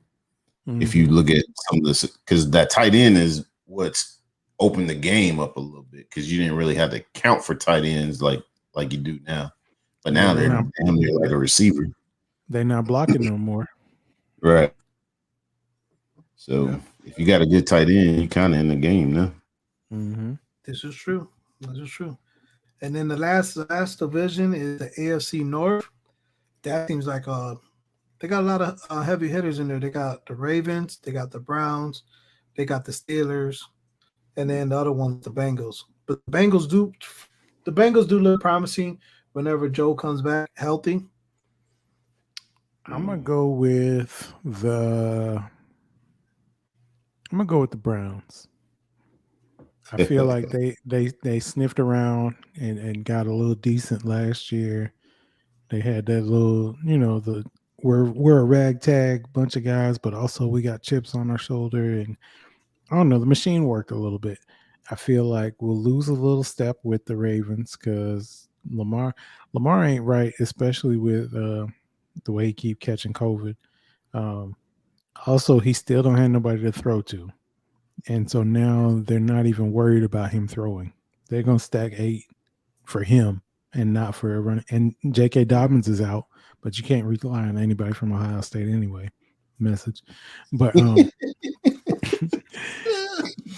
Mm-hmm. If you look at some of this, because that tight end is what's opened the game up a little bit, because you didn't really have to count for tight ends like you do now. But now they're like a receiver. They're not blocking no more. Right. So if you got a good tight end, you kind of in the game now. Mm-hmm. This is true. And then the last division is the AFC North. That seems like they got a lot of heavy hitters in there. They got the Ravens, they got the Browns, they got the Steelers, and then the other one's the Bengals. But the Bengals do look promising whenever Joe comes back healthy. I'm gonna go with the Browns. I feel like they sniffed around and got a little decent last year. They had that little, we're a ragtag bunch of guys, but also we got chips on our shoulder, and I don't know, the machine worked a little bit. I feel like we'll lose a little step with the Ravens because Lamar ain't right, especially with the way he keep catching COVID. Also, he still don't have nobody to throw to. And so now they're not even worried about him throwing. They're going to stack 8 for him and not for a run. And J.K. Dobbins is out, but you can't rely on anybody from Ohio State anyway. Message. But that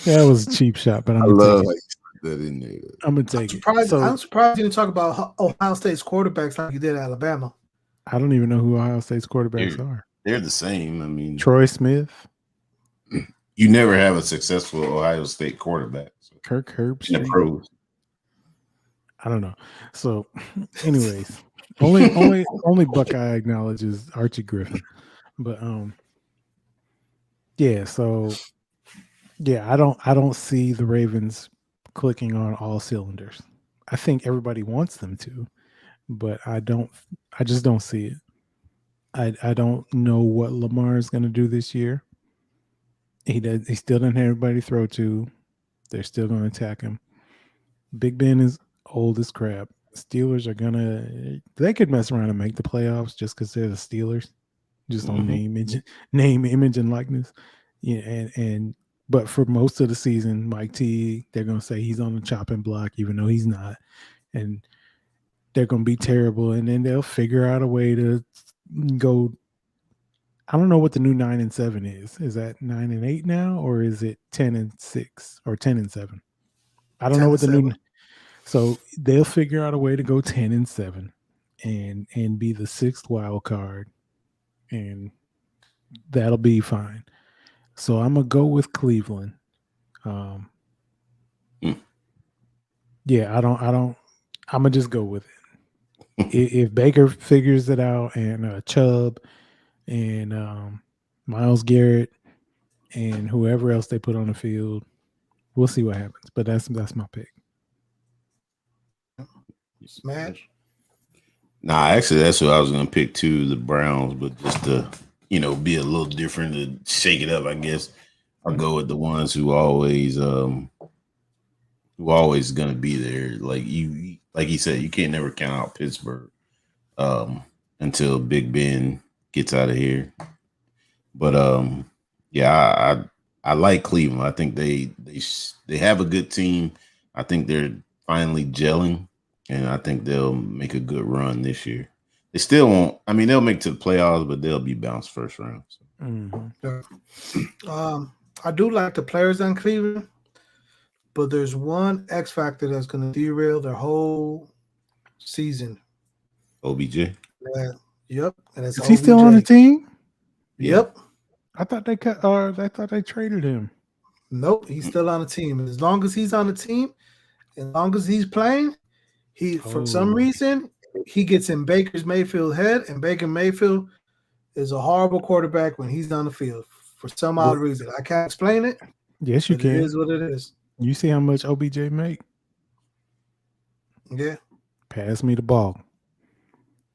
was a cheap shot, but I'm going to take it. That in there. I'm going to take it. I'm surprised you didn't talk about Ohio State's quarterbacks like you did Alabama. I don't even know who Ohio State's quarterbacks are. They're the same. I mean, Troy Smith. You never have a successful Ohio State quarterback. So. Kirk Herbstreit. In the pros. I don't know. So, anyways, only Buckeye acknowledges Archie Griffin, but yeah. So, yeah, I don't see the Ravens clicking on all cylinders. I think everybody wants them to, but I just don't see it. I don't know what Lamar is going to do this year. He still doesn't have anybody to throw to. They're still going to attack him. Big Ben is old as crap. Steelers are they could mess around and make the playoffs just because they're the Steelers, just on name, image, and likeness. Yeah, but for most of the season, Mike T, they're gonna say he's on the chopping block, even though he's not, and they're gonna be terrible. And then they'll figure out a way to go. I don't know what the new 9-7 is. Is that 9-8 now, or is it 10-6 or 10-7? I don't know what the new. So they'll figure out a way to go 10-7 and be the 6th wild card, and that'll be fine. So I'm gonna go with Cleveland. Yeah, I don't. I'm gonna just go with it. If Baker figures it out, and Chubb, and Myles Garrett, and whoever else they put on the field, we'll see what happens. But that's my pick. Smash. Nah, actually, that's what I was gonna pick too, the Browns, but just to be a little different, to shake it up, I guess I'll go with the ones who always gonna be there. Like you said, you can't never count out Pittsburgh. until Big Ben gets out of here. But yeah, I like Cleveland. I think they have a good team. I think they're finally gelling, and I think they'll make a good run this year. They still won't. I mean, they'll make it to the playoffs, but they'll be bounced first round. So. I do like the players on Cleveland, but there's one X factor that's going to derail their whole season. OBJ. Yep. And it's Is he still on the team? Yep. I thought they cut, or I thought they traded him. Nope, he's still on the team. And as long as he's on the team, as long as he's playing, for some reason he gets in Baker Mayfield's head, and Baker Mayfield is a horrible quarterback when he's on the field for some odd reason. I can't explain it. Yes, you can. It is what it is. You see how much OBJ make? Yeah. Pass me the ball.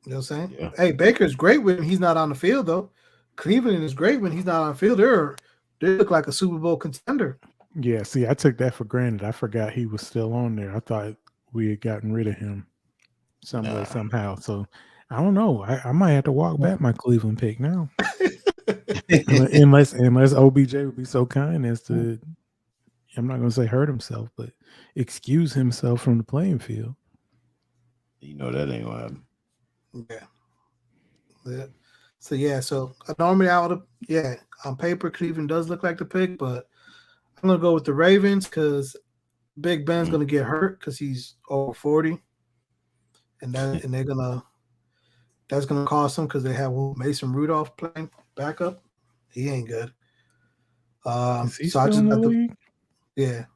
You know what I'm saying? Yeah. Hey, Baker's great when he's not on the field, though. Cleveland is great when he's not on the field. They look like a Super Bowl contender. Yeah, see, I took that for granted. I forgot he was still on there. I thought we had gotten rid of him some way, somehow. So I don't know. I might have to walk back my Cleveland pick now. unless OBJ would be so kind as to, I'm not going to say hurt himself, but excuse himself from the playing field. You know that ain't gonna happen. Yeah. So normally I would have, on paper Cleveland does look like the pick, but I'm gonna go with the Ravens because Big Ben's gonna get hurt because he's over 40, and that's gonna cost them because they have Mason Rudolph playing backup. He ain't good. Is he still in the league? Yeah.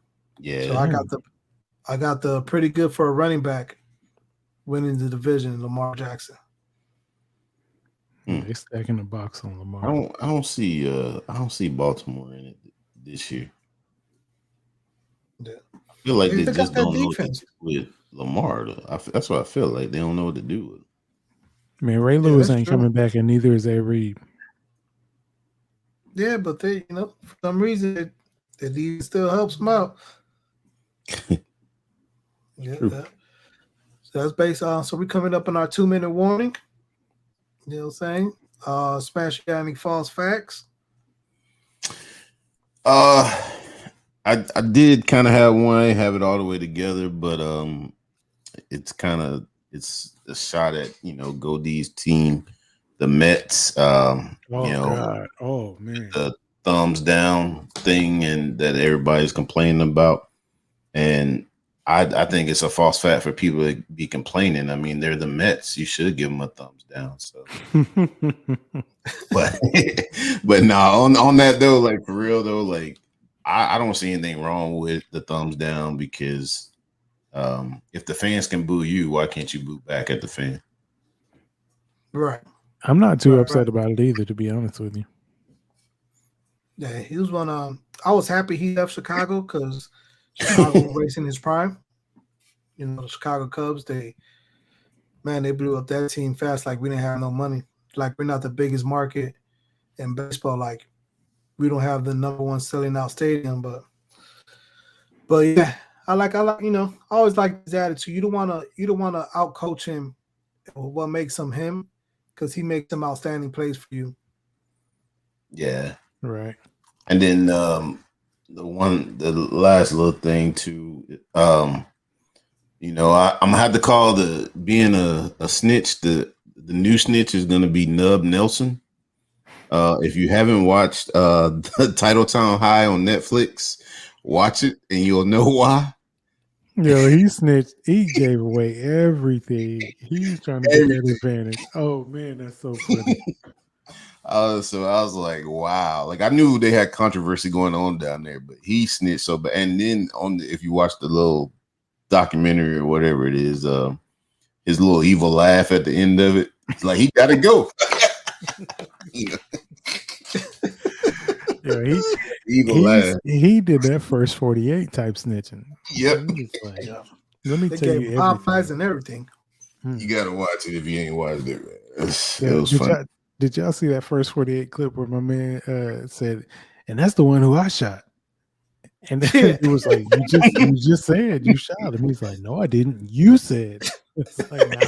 So I got the pretty good for a running back winning the division, Lamar Jackson. They're stacking the box on Lamar. I don't see Baltimore in it this year. Yeah. I feel like they just don't know what to do with Lamar. That's what I feel like. They don't know what to do with him. Man, Ray Lewis ain't coming back, and neither is Reed. Yeah, but they, for some reason, the league still helps them out. So that's based on. So we're coming up on our 2-minute warning. You know what I'm saying? Smash, you got any false facts? I did kind of have one. I have it all the way together, but it's a shot at Godey's team, the Mets. God! Oh man, the thumbs down thing, and that everybody's complaining about, and I think it's a false fact for people to be complaining. I mean, they're the Mets. You should give them a thumbs down. So, but no, on that though, like for real though, like I don't see anything wrong with the thumbs down because if the fans can boo you, why can't you boo back at the fan? Right. I'm not too upset about it either, to be honest with you. Yeah, he was one. I was happy he left Chicago because Chicago racing his prime. The Chicago Cubs, they blew up that team fast. Like we didn't have no money. Like we're not the biggest market in baseball. Like we don't have the number one selling out stadium. But yeah, I like I always like his attitude. You don't wanna out coach him. What makes him him? Because he makes some outstanding plays for you. Yeah. Right. And then the last little thing too, I'm gonna have to call being a snitch. The new snitch is gonna be Nub Nelson. If you haven't watched the Titletown High on Netflix, watch it and you'll know why. Yo, he snitched. He gave away everything. He was trying to get that advantage. Oh man, that's so funny. So I was like, wow. Like I knew they had controversy going on down there, but he snitched so bad. And then if you watch the little documentary or whatever it is, his little evil laugh at the end of it, it's like he gotta go. Yeah, he did that first 48 type snitching. Yep. Like, let me tell you Popeyes and everything. You gotta watch it if you ain't watched it. It was fun. Did y'all see that first 48 clip where my man said, and that's the one who I shot? And then it was like, you just said you shot him. He's like, no, I didn't. You said. It's like, nah.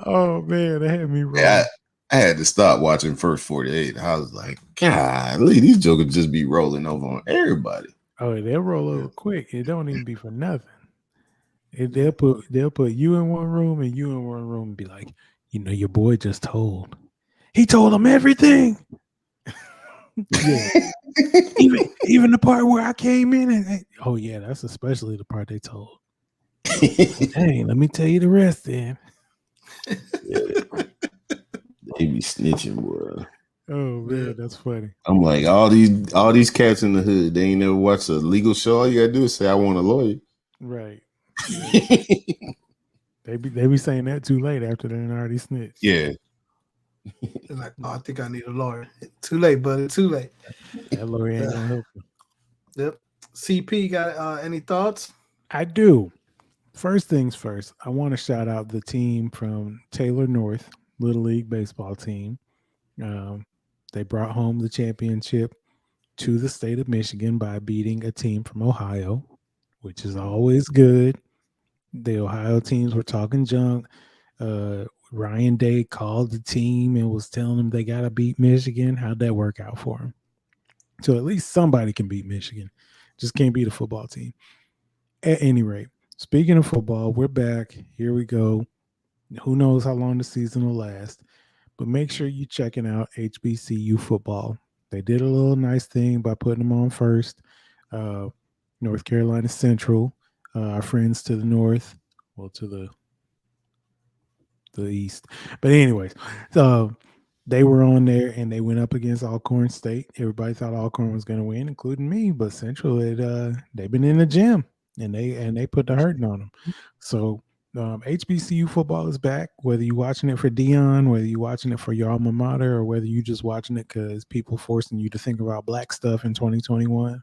Oh man, they had me Yeah, rolling. I had to stop watching First 48. I was like, God, these jokers just be rolling over on everybody. Oh, they'll roll over quick. It don't even be for nothing. They'll put you in one room and you in one room and be like, your boy just told. He told them everything. Yeah. Even the part where I came in and oh yeah, that's especially the part they told. Hey, let me tell you the rest then. Yeah. They be snitching, boy. Oh man, that's funny. I'm like, all these cats in the hood, they ain't never watched a legal show. All you gotta do is say, I want a lawyer. Right. Yeah. They be saying that too late after they already snitched. Yeah. They're like, oh, I think I need a lawyer. Too late, buddy. Too late. That lawyer ain't gonna help you. Yep. CP got any thoughts? I do. First things first, I want to shout out the team from Taylor North, Little League baseball team. They brought home the championship to the state of Michigan by beating a team from Ohio, which is always good. The Ohio teams were talking junk. Ryan Day called the team and was telling them they got to beat Michigan. How'd that work out for him? So at least somebody can beat Michigan. Just can't beat a football team. At any rate, speaking of football, we're back. Here we go. Who knows how long the season will last, but make sure you're checking out HBCU football. They did a little nice thing by putting them on first. North Carolina Central, our friends to the north, well, to the east. But anyways, so they were on there and they went up against Alcorn State. Everybody thought Alcorn was going to win, including me. But Central, they've been in the gym and they put the hurting on them. So HBCU football is back. Whether you're watching it for Dion, whether you're watching it for your alma mater, or whether you're just watching it because people forcing you to think about black stuff in 2021,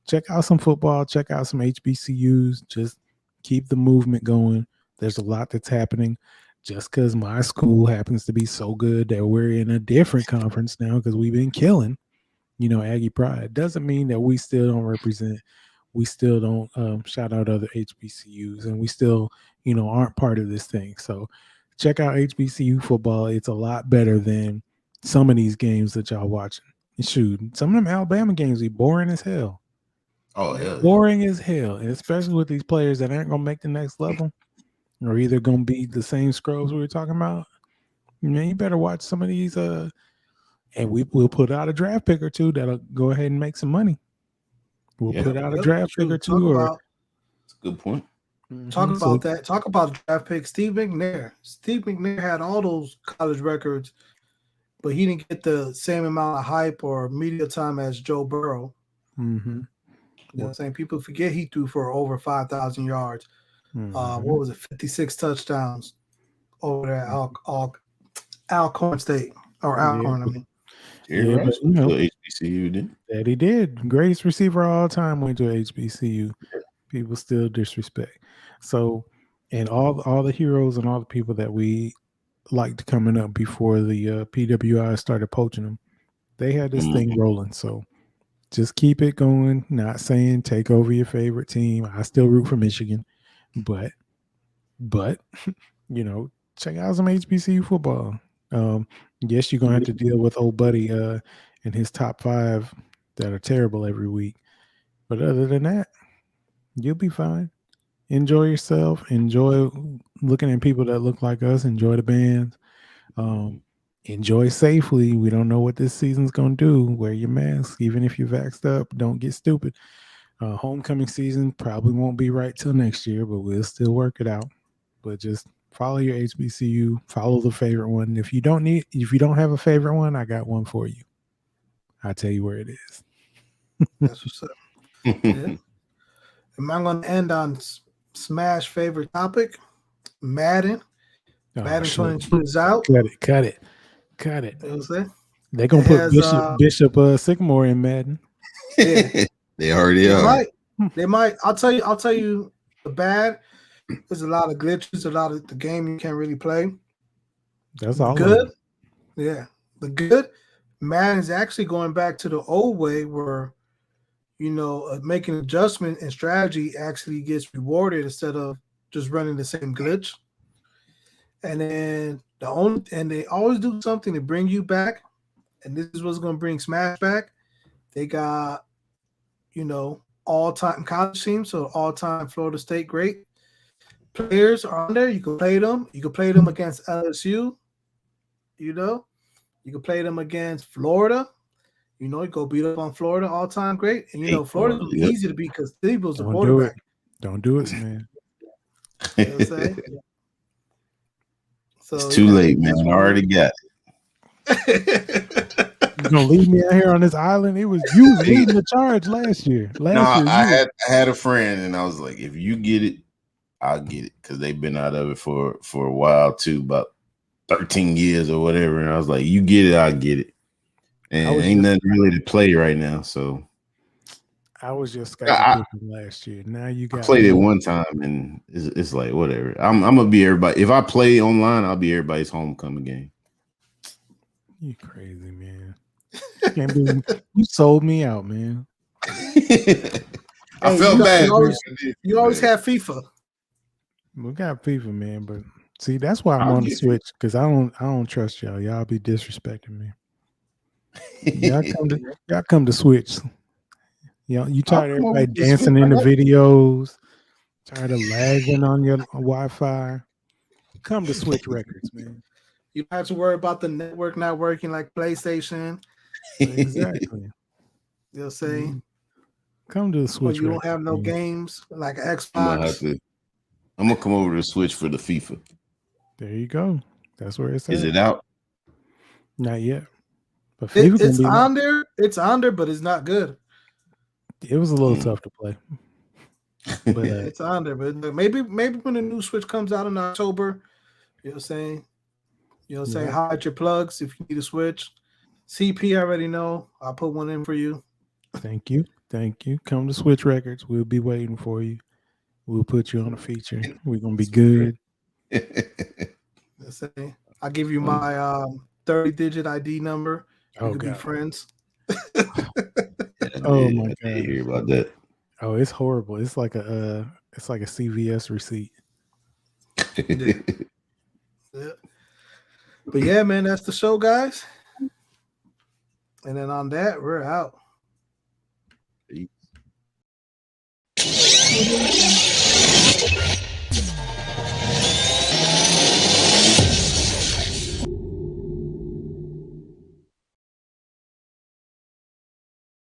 check out some football. Check out some HBCUs. Just keep the movement going. There's a lot that's happening. Just because my school happens to be so good that we're in a different conference now because we've been killing, Aggie Pride, doesn't mean that we still don't represent. We still don't shout out other HBCUs, and we still, aren't part of this thing. So check out HBCU football. It's a lot better than some of these games that y'all watching. Shoot, some of them Alabama games be boring as hell. Oh, hell. Boring as hell, and especially with these players that aren't gonna make the next level. Or either gonna be the same scrubs we were talking about. Man, you better watch some of these. And we'll put out a draft pick or two that'll go ahead and make some money. We'll put out a draft pick or two. That's a good point. Talk about that. Talk about the draft pick. Steve McNair. Steve McNair had all those college records, but he didn't get the same amount of hype or media time as Joe Burrow. Mm-hmm. You know what I'm saying? People forget he threw for over 5,000 yards. What was it? 56 touchdowns over there at Alcorn State. Or Alcorn, I mean. Yeah, but HBCU did. That he did. Greatest receiver of all time went to HBCU. People still disrespect. So, and all the heroes and all the people that we liked coming up before the PWI started poaching them, they had this thing rolling. So just keep it going. Not saying take over your favorite team. I still root for Michigan, but check out some HBCU football. Yes, you're gonna have to deal with old buddy and his top 5 that are terrible every week. But other than that, you'll be fine. Enjoy yourself. Enjoy looking at people that look like us. Enjoy the bands. Enjoy safely. We don't know what this season's gonna do. Wear your mask, even if you're vaxxed up. Don't get stupid. Homecoming season probably won't be right till next year, but we'll still work it out. But just follow your HBCU. Follow the favorite one. If you don't have a favorite one, I got one for you. I'll tell you where it is. That's what's up. Yeah. Am I going to end on Smash favorite topic? Madden. Madden 22 is out. Cut it. You know what I'm saying? They're going to put Bishop Sycamore in Madden. Yeah. They already are. They might. I'll tell you the bad. There's a lot of glitches, a lot of the game you can't really play. That's all good. Yeah. The good, Madden is actually going back to the old way where making adjustment and strategy actually gets rewarded instead of just running the same glitch. And then they always do something to bring you back. And this is what's going to bring Smash back. They got, all-time college teams, so all-time Florida State great players are on there. You can play them. You can play them against LSU. You can play them against Florida. You go beat up on Florida, all-time great. And, Florida's really easy to beat because Thibodeau's the quarterback. Don't do it, man. You know what I'm saying? So, it's too late, man. I already got it. You gonna leave me out here on this island? It was you leading the charge last year. I had a friend, and I was like, if you get it, I'll get it, because they've been out of it for a while too, about 13 years or whatever. And I was like, you get it, I'll get it. And ain't nothing really to play right now. So I was just scheduled last year. Now you got played it one time, and it's like whatever. I'm gonna be everybody. If I play online, I'll be everybody's homecoming game. You crazy, man. You sold me out, man. I felt bad. You always have FIFA. We got FIFA, man, but see, that's why I'm on the Switch, because I don't trust y'all. Y'all be disrespecting me. Y'all come to Switch. You tired of everybody dancing in the videos, tired of lagging on your Wi-Fi. Come to Switch Records, man. You don't have to worry about the network not working like PlayStation. Exactly. You'll say, come to the Switch. You don't have no games like Xbox. I'm gonna come over to Switch for the FIFA. There you go. That's where it's at. Is it out? Not yet. But it's on there. It's on there, but it's not good. It was a little tough to play. But it's on there. But maybe when the new Switch comes out in October, you'll say, hide your plugs if you need a Switch. CP, I already know. I'll put one in for you. Thank you. Come to Switch Records. We'll be waiting for you. We'll put you on a feature. We're gonna be good. I'll give you my 30-digit ID number. You could be friends. Oh my god! I hear about that. Oh, it's horrible. It's like a CVS receipt. Yeah. But yeah, man, that's the show, guys. And then on that, we're out. Peace.